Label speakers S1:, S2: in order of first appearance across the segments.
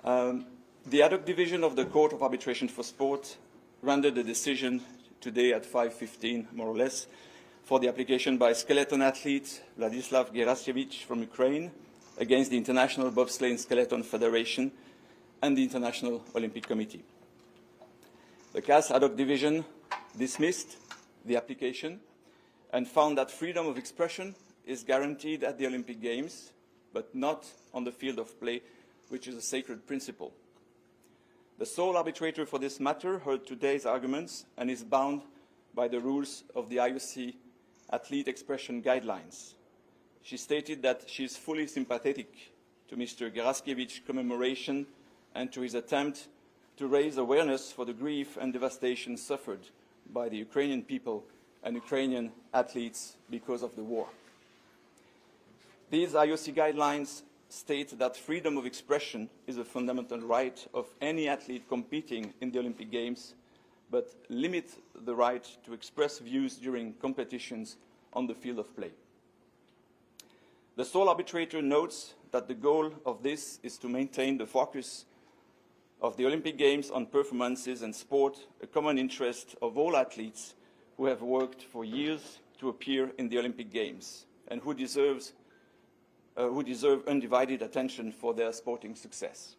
S1: The ad hoc division of the Court of Arbitration for Sport rendered a decision today at 5:15, more or less, for the application by skeleton athlete Vladyslav Heraskevych from Ukraine against the International Bobsleigh and Skeleton Federation and the International Olympic Committee. The CAS ad hoc division dismissed the application and found that freedom of expression is guaranteed at the Olympic Games, but not on the field of play, which is a sacred principle. The sole arbitrator for this matter heard today's arguments and is bound by the rules of the IOC Athlete Expression Guidelines. She stated that she is fully sympathetic to Mr. Heraskevych's commemoration and to his attempt to raise awareness for the grief and devastation suffered by the Ukrainian people and Ukrainian athletes because of the war. These IOC guidelines state that freedom of expression is a fundamental right of any athlete competing in the Olympic Games, but limit the right to express views during competitions on the field of play. The sole arbitrator notes that the goal of this is to maintain the focus of the Olympic Games on performances and sport, a common interest of all athletes who have worked for years to appear in the Olympic Games and who deserve undivided attention for their sporting success.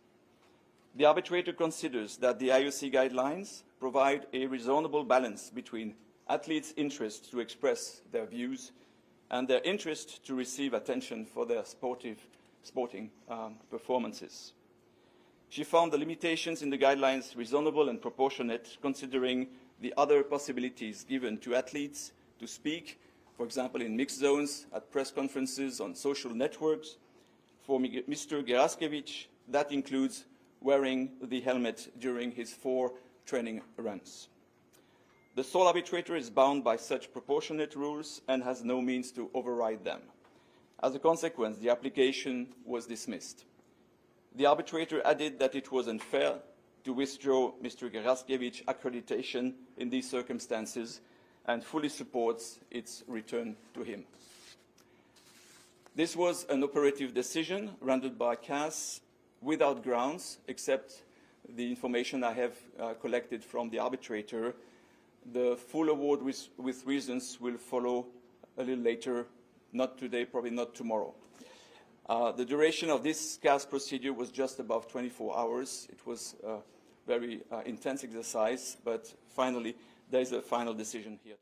S1: The arbitrator considers that the IOC guidelines provide a reasonable balance between athletes' interest to express their views and their interest to receive attention for their sporting performances. She found the limitations in the guidelines reasonable and proportionate, considering the other possibilities given to athletes to speak, for example, in mixed zones, at press conferences, on social networks. For Mr. Heraskevych, that includes wearing the helmet during his 4 training runs. The sole arbitrator is bound by such proportionate rules and has no means to override them. As a consequence, the application was dismissed. The arbitrator added that it was unfair to withdraw Mr. Heraskevych's accreditation in these circumstances and fully supports its return to him. This was an operative decision rendered by CAS without grounds, except the information I have collected from the arbitrator. The full award with reasons will follow a little later, not today, probably not tomorrow. The duration of this CAS procedure was just above 24 hours. It was a very intense exercise, but finally, there is a final decision here.